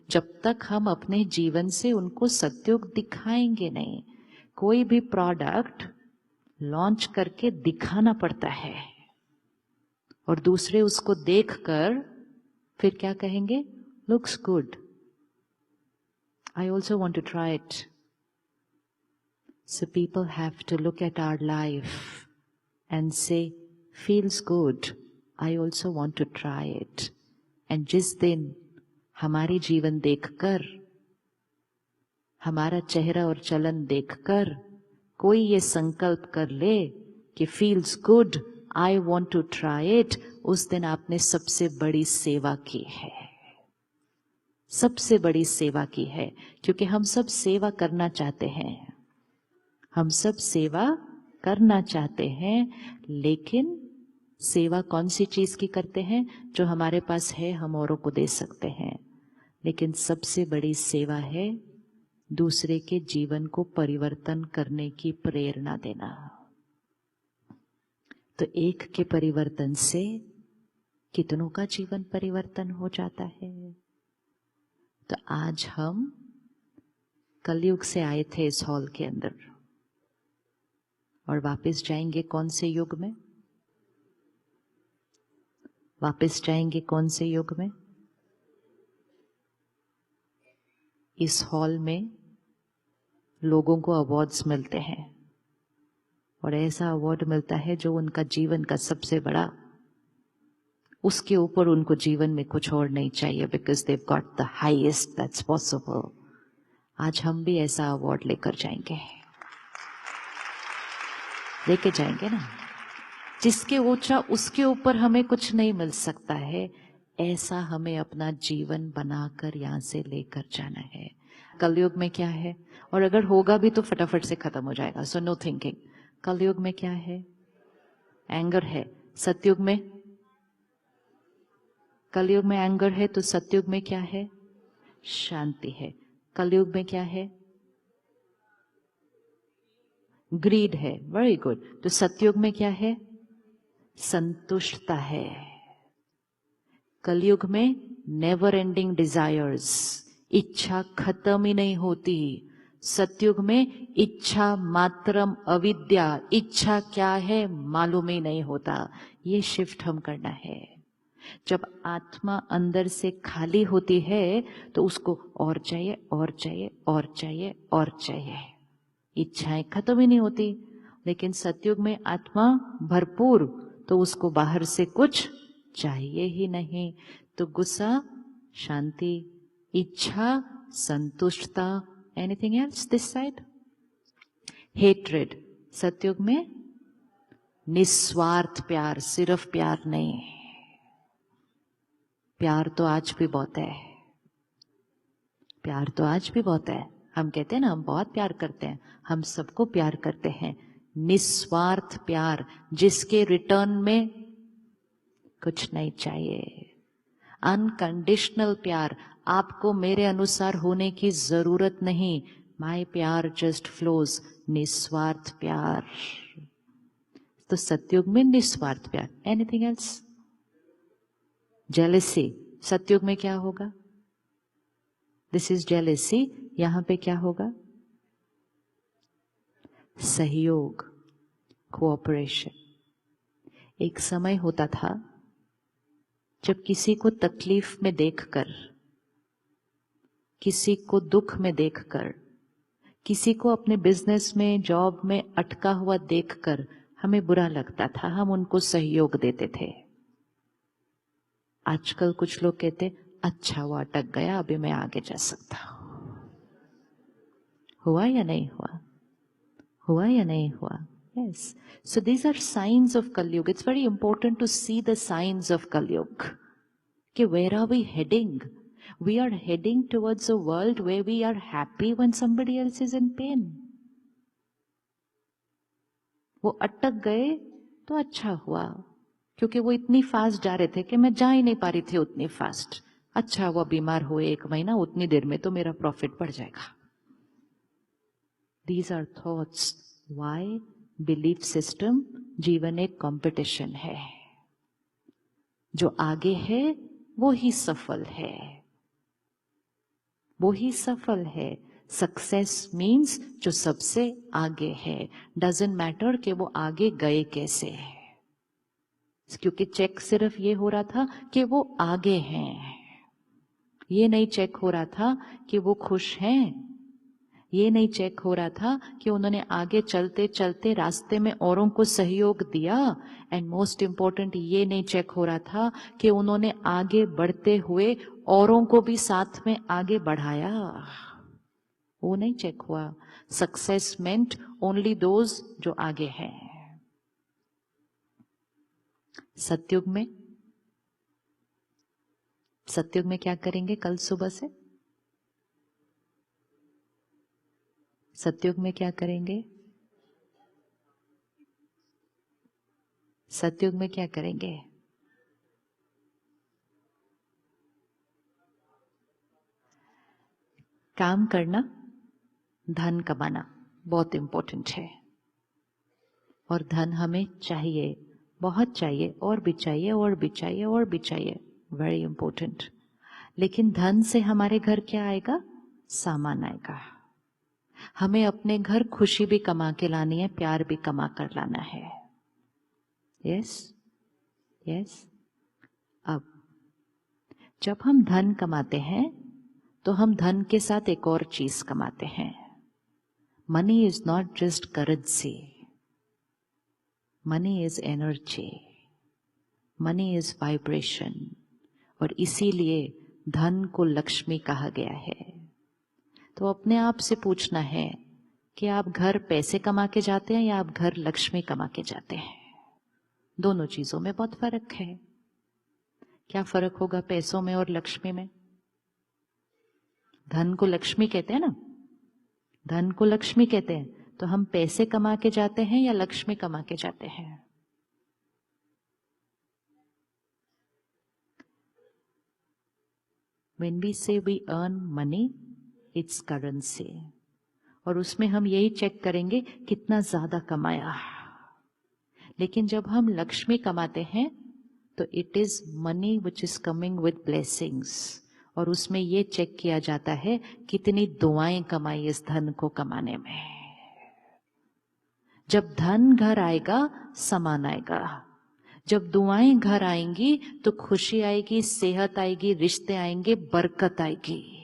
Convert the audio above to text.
जब तक हम अपने जीवन से उनको सत्युग दिखाएंगे नहीं। कोई भी प्रोडक्ट लॉन्च करके दिखाना पड़ता है और दूसरे उसको देखकर फिर क्या कहेंगे, looks good, I also want to try it. So people have to look at our life and say, feels good, I also want to try it. And जिस दिन हमारी जीवन देखकर, हमारा चेहरा और चलन देखकर कोई ये संकल्प कर ले कि feels good, I want to try it, उस दिन आपने सबसे बड़ी सेवा की है. सबसे बड़ी सेवा की है, क्योंकि हम सब सेवा करना चाहते हैं. हम सब सेवा करना चाहते हैं, लेकिन सेवा कौन सी चीज की करते हैं? जो हमारे पास है हम औरों को दे सकते हैं. लेकिन सबसे बड़ी सेवा है दूसरे के जीवन को परिवर्तन करने की प्रेरणा देना. तो एक के परिवर्तन से कितनों का जीवन परिवर्तन हो जाता है. तो आज हम कलयुग से आए थे इस हॉल के अंदर और वापस जाएंगे कौन से युग में? वापस जाएंगे कौन से युग में? इस हॉल में लोगों को अवार्ड्स मिलते हैं और ऐसा अवार्ड मिलता है जो उनका जीवन का सबसे बड़ा, उसके ऊपर उनको जीवन में कुछ और नहीं चाहिए, because they've got the highest that's possible. आज हम भी ऐसा अवार्ड लेकर जाएंगे, लेके जाएंगे ना. जिसके ऊंचा उसके ऊपर हमें कुछ नहीं मिल सकता है, ऐसा हमें अपना जीवन बनाकर यहां से लेकर जाना है. कलयुग में क्या है, और अगर होगा भी तो फटाफट से खत्म हो जाएगा, सो नो थिंकिंग. कलयुग में क्या है? एंगर है. सतयुग में, कलयुग में एंगर है तो सतयुग में क्या है? शांति है. कलयुग में क्या है? ग्रीड है. Very good. तो सतयुग में क्या है? संतुष्टता है. कलयुग में नेवर एंडिंग डिजायर्स, इच्छा खत्म ही नहीं होती. सतयुग में इच्छा मात्रम अविद्या, इच्छा क्या है मालूम ही नहीं होता. ये शिफ्ट हम करना है. जब आत्मा अंदर से खाली होती है तो उसको और चाहिए, और चाहिए, और चाहिए, और चाहिए. इच्छाएं खत्म ही नहीं होती. लेकिन सतयुग में आत्मा भरपूर, तो उसको बाहर से कुछ चाहिए ही नहीं. तो गुस्सा, शांति, इच्छा, संतुष्टता. Anything else this side? Hatred. Satyuga में निस्वार्थ प्यार, सिर्फ प्यार नहीं. प्यार तो आज भी बहुत है. प्यार तो आज भी बहुत है. हम कहते हैं ना हम बहुत प्यार करते हैं, हम सबको प्यार करते हैं. निस्वार्थ प्यार, जिसके रिटर्न में कुछ नहीं चाहिए. अनकंडीशनल प्यार, आपको मेरे अनुसार होने की जरूरत नहीं, माय प्यार जस्ट फ्लोज. निस्वार्थ प्यार. तो सतयुग में निस्वार्थ प्यार. Anything else? जेलेसी. सतयुग में क्या होगा? This is jealousy. यहां पे क्या होगा? सहयोग, कोऑपरेशन. एक समय होता था जब किसी को तकलीफ में देखकर, किसी को दुख में देखकर, किसी को अपने बिजनेस में, जॉब में अटका हुआ देखकर हमें बुरा लगता था, हम उनको सहयोग देते थे. आजकल कुछ लोग कहते अच्छा वो अटक गया, अभी मैं आगे जा सकता हूं. हुआ या नहीं हुआ? हुआ या नहीं हुआ? Yes. So these are signs of Kalyug. It's very important to see the signs of Kalyug. कि where are we heading? We are heading towards a world where we are happy when somebody else is in pain. वो अटक गए तो अच्छा हुआ, क्योंकि वो इतनी फास्ट जा रहे थे कि मैं जा ही नहीं पा रही थी उतनी फास्ट. अच्छा हुआ बीमार हुए 1 महीना, उतनी देर में तो मेरा प्रॉफिट बढ़ जाएगा. These are thoughts. Why? Belief system. जीवन एक कंपटीशन है. जो आगे है वो ही सफल है. वो ही सफल है। सक्सेस मीन्स जो सबसे आगे है। डजेंट मैटर कि वो आगे गए कैसे है, क्योंकि चेक सिर्फ ये हो रहा था कि वो आगे हैं, ये नहीं चेक हो रहा था कि वो खुश हैं, ये नहीं चेक हो रहा था कि उन्होंने आगे चलते चलते रास्ते में औरों को सहयोग दिया। एंड मोस्ट इम्पोर्टेंट ये नहीं चेक हो रहा था कि उन्होंने आगे बढ़ते हुए औरों को भी साथ में आगे बढ़ाया। वो नहीं चेक हुआ। सक्सेस मेंट ओनली दोज जो आगे हैं। सतयुग में क्या करेंगे कल सुबह से? सतयुग में क्या करेंगे? सतयुग में क्या करेंगे? काम करना, धन कमाना बहुत इंपॉर्टेंट है। और धन हमें चाहिए, बहुत चाहिए, और भी चाहिए, और भी चाहिए, और भी चाहिए, वेरी इंपॉर्टेंट। लेकिन धन से हमारे घर क्या आएगा? सामान आएगा। हमें अपने घर खुशी भी कमा के लानी है, प्यार भी कमा कर लाना है। Yes yes. अब जब हम धन कमाते हैं तो हम धन के साथ एक और चीज कमाते हैं। Money is not just currency, money is energy, money is vibration. और इसीलिए धन को लक्ष्मी कहा गया है। तो अपने आप से पूछना है कि आप घर पैसे कमा के जाते हैं या आप घर लक्ष्मी कमा के जाते हैं? दोनों चीजों में बहुत फर्क है। क्या फर्क होगा पैसों में और लक्ष्मी में? धन को लक्ष्मी कहते हैं ना, धन को लक्ष्मी कहते हैं। तो हम पैसे कमा के जाते हैं या लक्ष्मी कमा के जाते हैं? When we say we earn money, it's currency. और उसमें हम यही चेक करेंगे कितना ज्यादा कमाया। लेकिन जब हम लक्ष्मी कमाते हैं तो it is money which is coming with blessings. और उसमें ये चेक किया जाता है कितनी दुआएं कमाई इस धन को कमाने में। जब धन घर आएगा, सामान आएगा। जब दुआएं घर आएंगी तो खुशी आएगी, सेहत आएगी, रिश्ते आएंगे, बरकत आएगी।